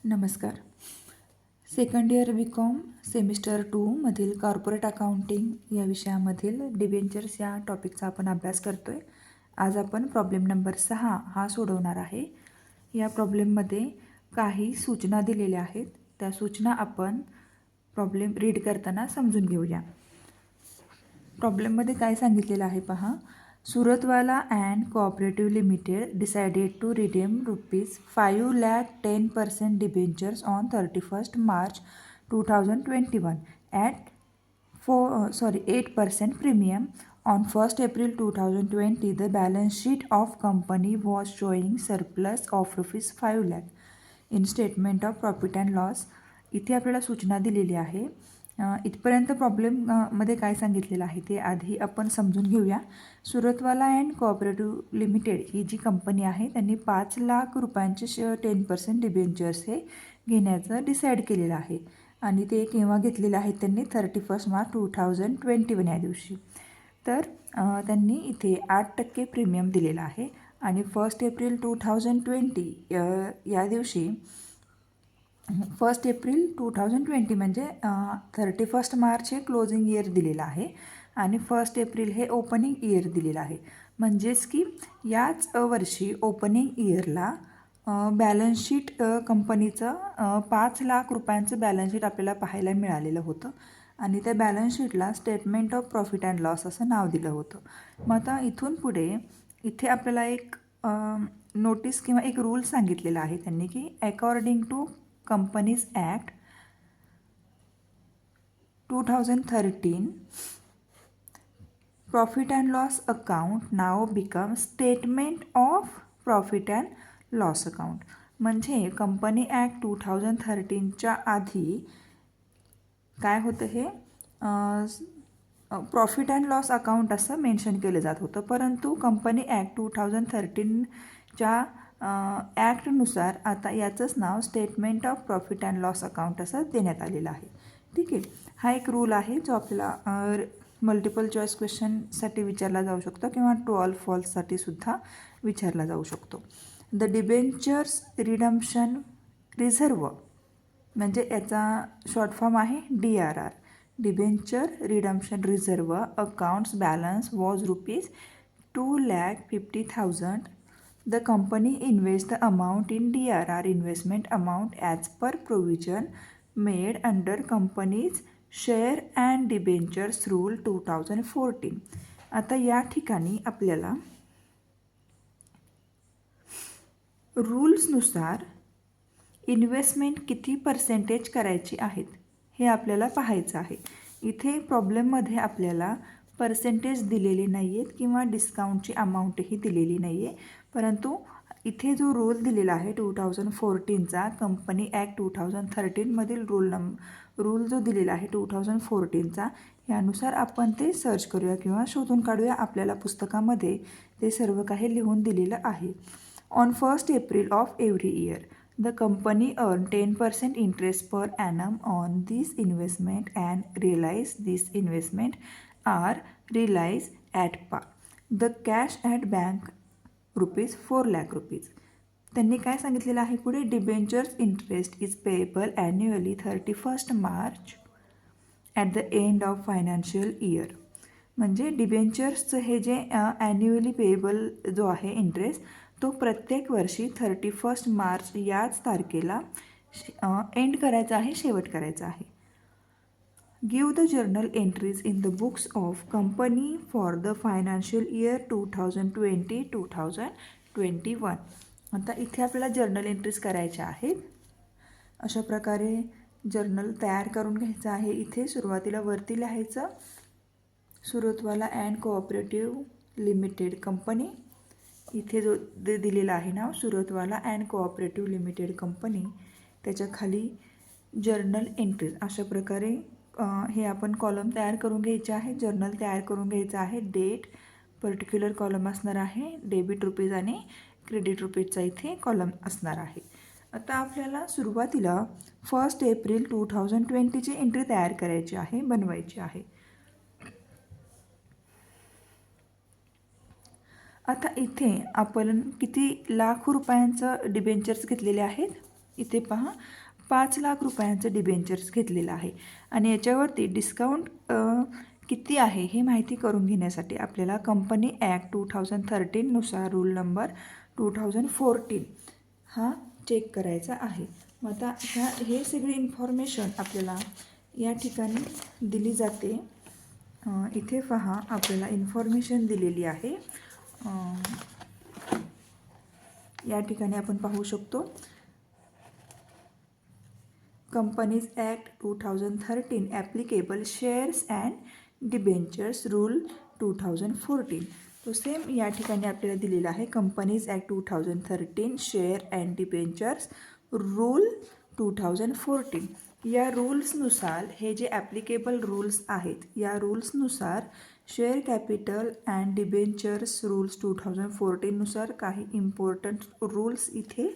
नमस्कार. Second year BCom semester 2 मधील corporate accounting या विषयामधील डिबेंचर्स या टॉपिकचा आपण अभ्यास करतो आहे. आज आपण प्रॉब्लेम नंबर 6 हा सोडवणार आहे. या प्रॉब्लेममध्ये काही सूचना दिलेल्या आहेत. त्या सूचना आपण प्रॉब्लेम रीड करताना समजून घेऊया. प्रॉब्लेममध्ये काय सांगितलेलं आहे पहा. Suratwala and cooperative limited decided to redeem ₹5,10,000% debentures on 31st March 2021 at 8% premium. On 1st April 2020, the balance sheet of company was showing surplus of ₹5 lakh. In statement of profit and loss, इथे आपल्याला सूचना दिलेली आहे. इथपर्यंत problem मध्ये काय सांगितलेलं आहे ते आधी आपण समजून घेऊया. सुरतवाला अँड कोऑपरेटिव्ह लिमिटेड ही जी कंपनी आहे त्यांनी 5 लाख रुपयांचे 10% डिबेंचर्स हे घेण्याचं डिसाईड केलेलं आहे आणि ते केव्हा घेतलेले आहेत त्यांनी 31 मार्च 2021 या दिवशी. तर त्यांनी इथे 8% प्रीमियम दिलेला आहे आणि 1 एप्रिल 2020 या दिवशी 1 एप्रिल 2020 म्हणजे 31 मार्च हे क्लोजिंग इयर दिलेलं आहे आणि 1 एप्रिल हे ओपनिंग इयर दिलेलं आहे. म्हणजेच की याच वर्षी ओपनिंग इयरला बॅलन्स शीट कंपनीचं 5 लाख रुपयांचं बॅलन्स शीट आपल्याला पाहायला मिळालेलं होतं आणि त्या बॅलन्स शीटला statement of profit and loss असं नाव दिलं होतं. मग आता इथून पुढे इथे आपल्याला एक नोटीस किंवा एक रूल सांगितलेला आहे त्यांनी की according to Companies Act 2013, profit and loss account now becomes statement of profit and loss account. म्हणजे कंपनी ॲक्ट 2013च्या आधी काय होतं हे प्रॉफिट अँड लॉस अकाउंट असं मेन्शन केलं जात होतं, परंतु कंपनी ॲक्ट 2013च्या ॲक्टनुसार आता याचंच नाव statement of profit and loss account असं देण्यात आलेलं आहे. ठीक आहे. हा एक रूल आहे जो आपल्याला मल्टिपल चॉईस क्वेश्चनसाठी विचारला जाऊ शकतो किंवा ट्रू ऑर फॉल्ससाठी सुद्धा विचारला जाऊ शकतो. द डिबेंचर्स रिडम्पशन रिझर्व म्हणजे याचा शॉर्ट फॉर्म आहे DRR. Debenture redemption reserve accounts balance was ₹2,50,000. The company invests the amount in DRR investment amount as per provision made under company's share and debentures rule 2014. आता या ठिकाणी आपल्याला रूल्सनुसार investment किती percentage करायची आहेत हे आपल्याला पाहायचं आहे. इथे प्रॉब्लेममध्ये आपल्याला पर्सेंटेज दिलेले नाही आहेत किंवा डिस्काउंटची अमाऊंटही दिलेली नाही आहे, परंतु इथे जो रूल दिलेला आहे 2014चा कंपनी ॲक्ट 2013मधील रूल जो दिलेला आहे 2014चा यानुसार आपण ते सर्च करूया किंवा शोधून काढूया. आपल्याला पुस्तकामध्ये ते सर्व काही लिहून दिलेलं आहे. On 1 April of every year the company earn 10% interest per annum on this investment and realise this investment are realise at par. The cash at bank ₹4 lakh. त्यांनी काय सांगितलेलं आहे पुढे debentures interest is payable annually 31 March at the end of financial year. म्हणजे डिबेंचर्सचं हे जे annually payable जो आहे इंटरेस्ट तो प्रत्येक वर्षी 31 मार्च याच तारखेला एंड करायचा आहे, शेवट करायचा आहे. Give the journal entries in the books of company for the financial year 2020-2021. आता इथे आपल्याला जर्नल एंट्रीज करायच्या आहेत. अशा प्रकारे जर्नल तयार करून घ्यायचं आहे. इथे सुरुवातीला वरती लिहायचं Suratwala and cooperative limited company. इथे जो दिलेला आहे नाव Suratwala and cooperative limited company, त्याच्या खाली जर्नल एंट्रीज अशा प्रकारे हे आपण कॉलम तयार करून घ्यायचे आहे. जर्नल तयार करून घ्यायचं आहे. डेट पर्टिक्युलर कॉलम असणार आहे. डेबिट रुपीज आणि क्रेडिट रुपीजचा इथे कॉलम असणार आहे. आता आपल्याला सुरुवातीला 1 एप्रिल 2020ची एंट्री तयार करायची आहे, बनवायची आहे. आता इथे आपण किती लाख रुपयांचं डिबेंचर्स घेतलेले आहेत इथे पहा 5 लाख रुपयांचं डिबेंचर्स घेतलेलं आहे आणि याच्यावरती डिस्काउंट किती आहे हे माहिती करून घेण्यासाठी आपल्याला कंपनी ॲक्ट 2013नुसार रूल नंबर 2014 हा चेक करायचा आहे. मग आता हे सगळी इन्फॉर्मेशन आपल्याला या ठिकाणी दिली जाते. इथे पहा आपल्याला इन्फॉर्मेशन दिलेली आहे. या ठिकाणी आपण पाहू शकतो companies act 2013 applicable shares and debentures rule 2014. तो सेम या ठिकाणी आपल्याला दिलेला आहे companies act 2013 share and debentures rule 2014. या रूल्सनुसार हे जे ॲप्लिकेबल रूल्स आहेत या रूल्सनुसार share capital and debentures rules 2014नुसार काही इम्पॉर्टंट रूल्स इथे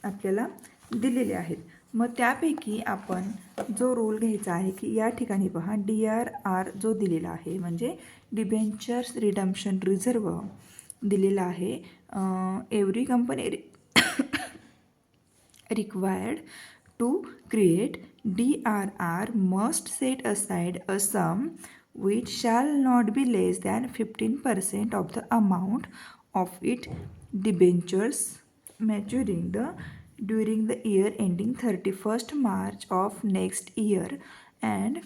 आपल्याला दिलेले आहेत. मग त्यापैकी आपण जो रूल घ्यायचा आहे की या ठिकाणी पहा DRR जो दिलेला आहे म्हणजे डिबेंचर्स रिडम्पशन रिझर्व दिलेला आहे. Every company required to create DRR must set aside a sum which shall not be less than 15% of the amount of its debentures maturing during the year ending 31st March of next year and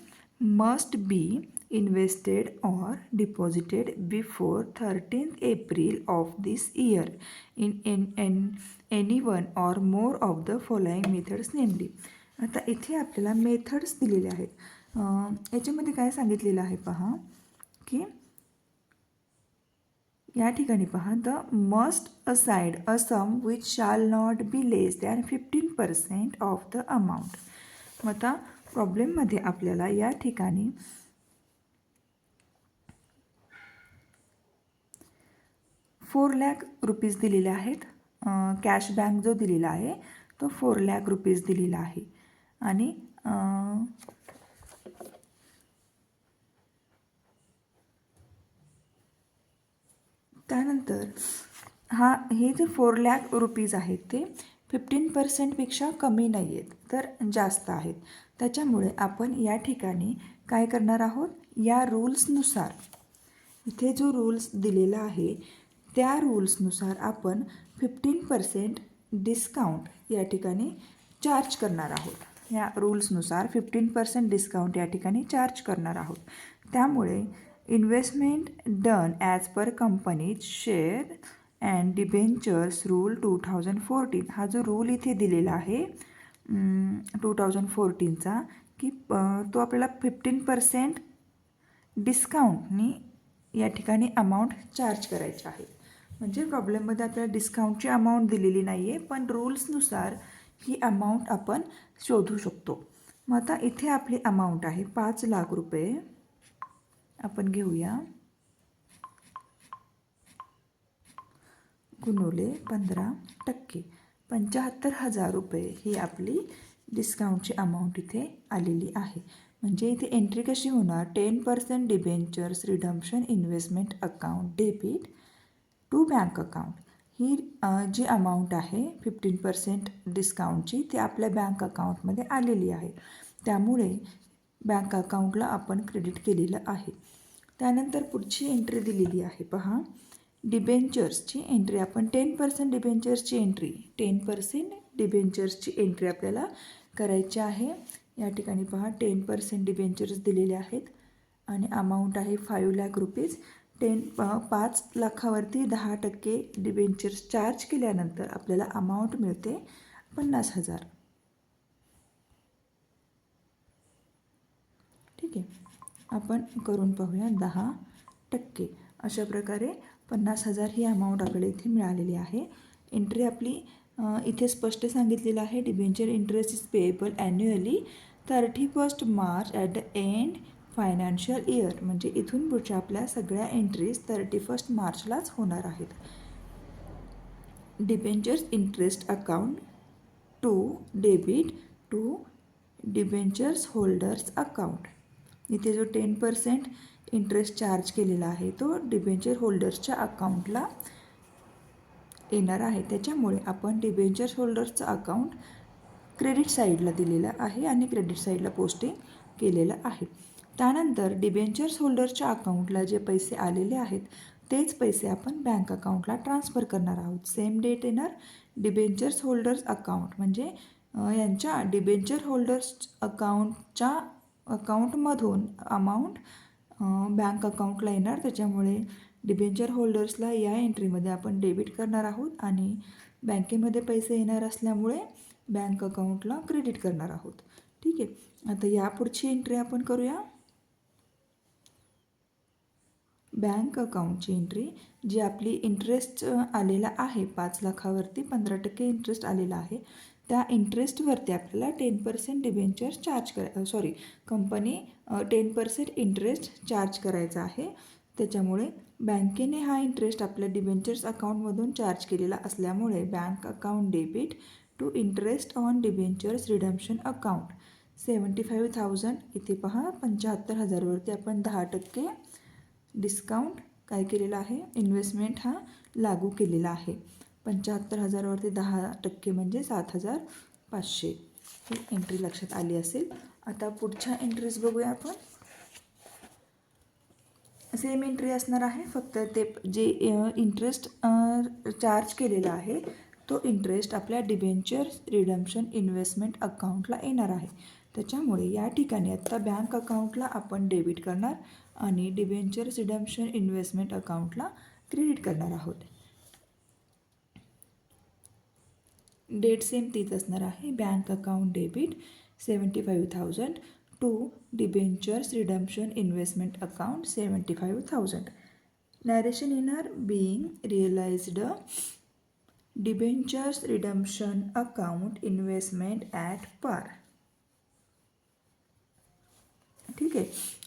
must be invested or deposited before 13th April of this year in any one or more of the following methods namely. आता इथे आपल्याला methods दिलेले आहेत. याच्यामध्ये काय सांगितलेलं आहे पहा की या ठिकाणी पहा the must aside a sum which shall not be less than 15% of the amount. मग आता प्रॉब्लेममध्ये आपल्याला या ठिकाणी 4 लाख रुपीज दिलेले आहेत. कॅश बँक जो दिलेला आहे तो 4 लाख रुपीज दिलेला आहे आणि त्यानंतर हे जे 4 लाख रुपीज आहेत ते 15%पेक्षा कमी नाही आहेत तर जास्त आहेत. त्याच्यामुळे आपण या ठिकाणी काय करणार आहोत या रूल्सनुसार इथे जो रूल्स दिलेला आहे त्या रूल्सनुसार आपण 15% डिस्काउंट या ठिकाणी चार्ज करणार आहोत. या रूल्सनुसार 15% डिस्काउंट या ठिकाणी चार्ज करणार आहोत. त्यामुळे investment done as per companies share and debentures rule 2014 हा जो रूल इथे दिलेला आहे 2014चा की तो आपल्याला 15% डिस्काउंटनी या ठिकाणी अमाऊंट चार्ज करायची आहे. म्हणजे प्रॉब्लेममध्ये आपल्याला डिस्काउंटची अमाऊंट दिलेली नाही आहे पण रूल्सनुसार ही अमाऊंट आपण शोधू शकतो. मग आता इथे आपली अमाऊंट आहे 5 लाख रुपये. आपण घेऊया गुणुले 15% 75,000 रुपये ही आपली डिस्काउंटची अमाऊंट इथे आलेली आहे. म्हणजे इथे एंट्री कशी होणार 10% debentures redemption investment account debit to bank account. ही जी अमाऊंट आहे 15% डिस्काउंटची ती आपल्या बँक अकाउंटमध्ये आलेली आहे. त्यामुळे बँक अकाउंटला आपण क्रेडिट केलेलं आहे. त्यानंतर पुढची एंट्री दिलेली आहे पहा डिबेंचर्सची एंट्री आपण 10% डिबेंचर्सची एंट्री 10% डिबेंचर्सची एंट्री आपल्याला करायची आहे. या ठिकाणी पहा 10% डिबेंचर्स दिलेले आहेत आणि अमाऊंट आहे 5 लाख रुपीज. 5 लाखावरती 10% डिबेंचर्स चार्ज केल्यानंतर आपल्याला अमाऊंट मिळते 50,000. ठीक आहे. आपण करून पाहूया 10% अशा प्रकारे 50,000 ही अमाऊंट आपल्याला इथे मिळालेली आहे. एंट्री आपली इथे स्पष्ट सांगितलेलं आहे debenture interest is payable annually 31st March at the end financial year. म्हणजे इथून पुढच्या आपल्या सगळ्या एंट्रीज 31st मार्चलाच होणार आहेत. Debentures interest account to debit to debentures holders account. इथे जो 10% इंटरेस्ट चार्ज केलेला आहे तो डिबेंचर होल्डर्सच्या अकाउंटला येणार आहे. त्याच्यामुळे आपण डिबेंचर्स होल्डर्सचं अकाउंट क्रेडिट साईडला दिलेला आहे आणि क्रेडिट साईडला पोस्टिंग केलेलं आहे. त्यानंतर डिबेंचर्स होल्डरच्या अकाउंटला जे पैसे आलेले आहेत तेच पैसे आपण बँक अकाउंटला ट्रान्सफर करणार आहोत. सेम डेट येणार डिबेंचर्स होल्डर्स अकाउंट म्हणजे यांच्या डिबेंचर होल्डर्स अकाउंटच्या अकाउंटमधून अमाऊंट बँक अकाउंटला येणार. त्याच्यामुळे डिबेंचर होल्डर्सला या एंट्रीमध्ये आपण डेबिट करणार आहोत आणि बँकेमध्ये पैसे येणार असल्यामुळे बँक अकाउंटला क्रेडिट करणार आहोत. ठीक आहे. आता यापुढची एंट्री आपण करूया. बँक अकाउंटची एंट्री जी आपली इंटरेस्ट आलेला आहे 5 लाखावरती 15% इंटरेस्ट आलेला आहे. त्या इंटरेस्टवरती आपल्याला 10% debenture charge company 10% interest charge करायचा आहे. त्याच्यामुळे बँकेने हा इंटरेस्ट आपल्या डिबेंचर्स अकाउंटमधून चार्ज केलेला असल्यामुळे bank account debit to interest on debentures redemption account 75,000 इथे पहा 75,000वरती आपण 10% डिस्काउंट काय केलेला आहे इन्व्हेस्टमेंट हा लागू केलेला आहे. 75,000वरती 10% म्हणजे 7,500 ही एंट्री लक्षात आली असेल. आता पुढच्या एंट्रीज बघूया आपण. सेम एंट्री असणार आहे फक्त ते जे इंटरेस्ट चार्ज केलेला आहे तो इंटरेस्ट आपल्या डिबेंचर्स रिडम्शन इन्व्हेस्टमेंट अकाउंटला येणार आहे. त्याच्यामुळे या ठिकाणी आत्ता बँक अकाउंटला आपण डेबिट करणार आणि डिबेंचर्स रिडम्शन इन्व्हेस्टमेंट अकाउंटला क्रेडिट करणार आहोत. डेट सेम तीच असणार आहे. Bank account debit 75,000 to debentures redemption investment account 75,000. Narration येणार being realised debentures redemption account investment at par. ठीक आहे.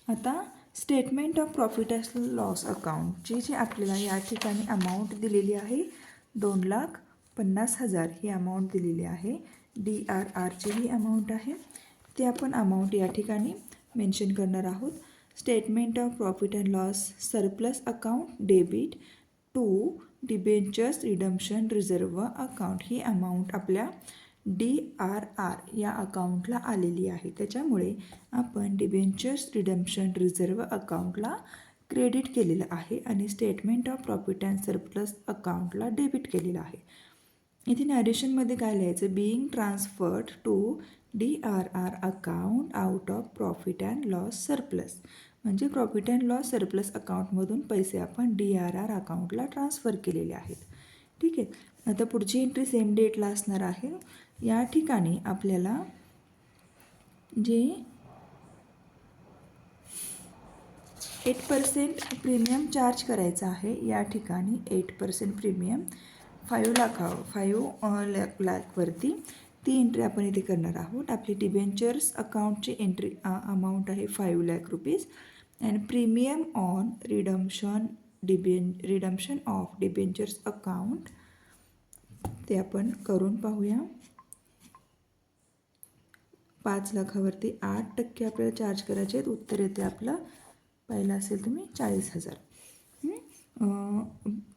आता statement of profit and loss अकाउंटची जी आपल्याला या ठिकाणी अमाऊंट दिलेली आहे 2,50,000 ही अमाऊंट दिलेली आहे. DRRची ही अमाऊंट आहे. ती आपण अमाऊंट या ठिकाणी मेन्शन करणार आहोत. Statement of profit and loss surplus account debit to debentures redemption reserve account ही अमाऊंट आपल्या DRR या अकाउंटला आलेली आहे. त्याच्यामुळे आपण डिबेंचर्स रिडम्शन रिझर्व अकाउंटला क्रेडिट केलेलं आहे आणि statement of profit and surplus अकाउंटला डेबिट केलेलं आहे. इथे नॅरेशनमध्ये काय लिहायचं being transferred to DRR account out of profit and loss surplus म्हणजे प्रॉफिट अँड लॉस सरप्लस अकाउंटमधून पैसे आपण DRR अकाउंटला ट्रान्सफर केलेले आहेत. ठीक आहे. आता पुढची एंट्री सेम डेटला असणार आहे. या ठिकाणी आपल्याला जे 8% प्रीमियम चार्ज करायचा आहे या ठिकाणी 8% प्रीमियम 5 लाखवरती ती एंट्री आपण इथे करणार आहोत. आपली डिबेंचर्स अकाउंटची एंट्री अमाऊंट आहे 5 lakh rupees and premium on redemption of debentures account ते आपण करून पाहूया. 5 लाखावरती 8% आपल्याला चार्ज करायचे आहेत. उत्तर येते आपलं पहिलं असेल तुम्ही 40,000.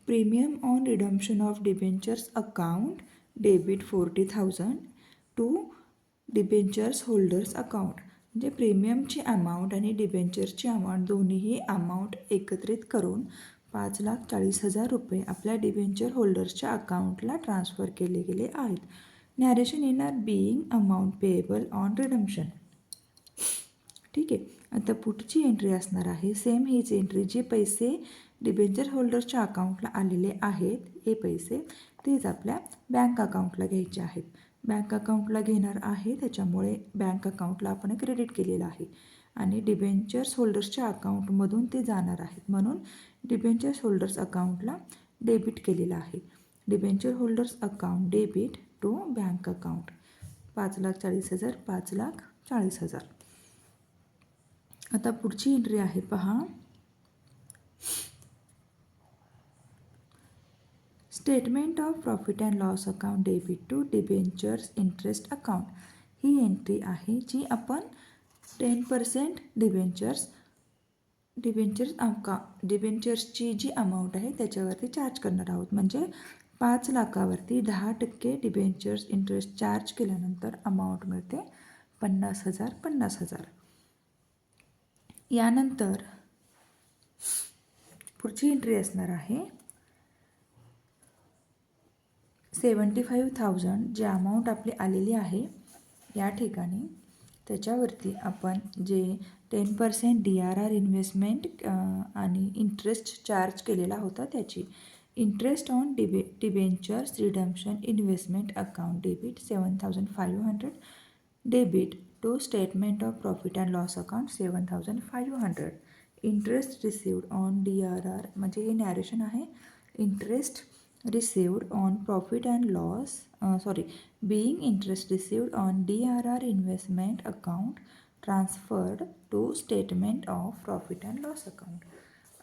Premium on redemption of debentures account debit 40,000 to debentures holders account म्हणजे प्रीमियमची अमाऊंट आणि डिबेंचरची अमाऊंट दोन्हीही अमाऊंट एकत्रित करून 5,40,000 रुपये आपल्या डिबेंचर होल्डर्सच्या अकाउंटला ट्रान्सफर केले गेले आहेत. नॅरेशन येणार being amount payable on redemption. ठीक आहे. आता पुढची एंट्री असणार आहे सेम हीच एंट्री जे पैसे डिबेंचर होल्डर्सच्या अकाउंटला आलेले आहेत हे पैसे तेच आपल्या बँक अकाउंटला घ्यायचे आहेत. बँक अकाउंटला घेणार आहे त्याच्यामुळे बँक अकाउंटला आपण क्रेडिट केलेलं आहे आणि डिबेंचर्स होल्डर्सच्या अकाउंटमधून ते जाणार आहेत म्हणून डिबेंचर्स होल्डर्स अकाउंटला डेबिट केलेलं आहे. Debenture holders account debit to bank account 5,40,000 5,40,000. आता पुढची एंट्री आहे पहा statement of profit and loss account debit to debentures interest account ही एंट्री आहे जी आपण 10% डिबेंचर्सची जी अमाऊंट आहे त्याच्यावरती चार्ज करणार आहोत म्हणजे 5 लाखावरती 10% डिबेंचर्स इंटरेस्ट चार्ज केल्यानंतर अमाऊंट मिळते 50,000 50,000. यानंतर पुढची एंट्री असणार आहे 75,000 जे अमाऊंट आपली आलेली आहे या ठिकाणी त्याच्यावरती आपण जे 10% DRR इन्व्हेस्टमेंट आणि इंटरेस्ट चार्ज केलेला होता त्याची interest on debentures redemption investment account debit 7,500 debit to statement of profit and loss account 7,500 interest received on DRR म्हणजे हे नॅरेशन आहे interest received on profit and loss being interest received on DRR investment account transferred to statement of profit and loss account.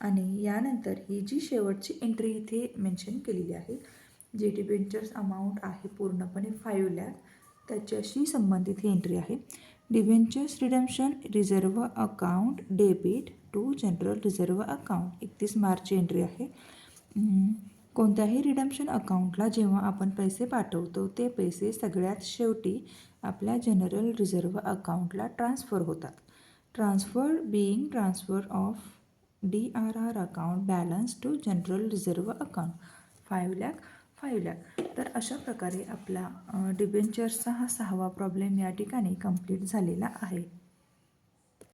आणि यानंतर ही जी शेवटची entry इथे mention केलेली आहे जे डिबेंचर्स अमाऊंट आहे पूर्णपणे 5 लाख त्याच्याशी संबंधित ही एंट्री आहे debentures redemption reserve account debit to general reserve account 31 मार्चची एंट्री आहे. कोणत्याही रिडम्पशन अकाउंटला जेव्हा आपण पैसे पाठवतो ते पैसे सगळ्यात शेवटी आपल्या जनरल रिझर्व्ह अकाउंटला ट्रान्सफर होतात. Transfer of DRR account balance to general reserve account 5 lakh. तर अशा प्रकारे आपला डिबेंचर्सचा हा 6वा प्रॉब्लेम या ठिकाणी कंप्लीट झालेला आहे.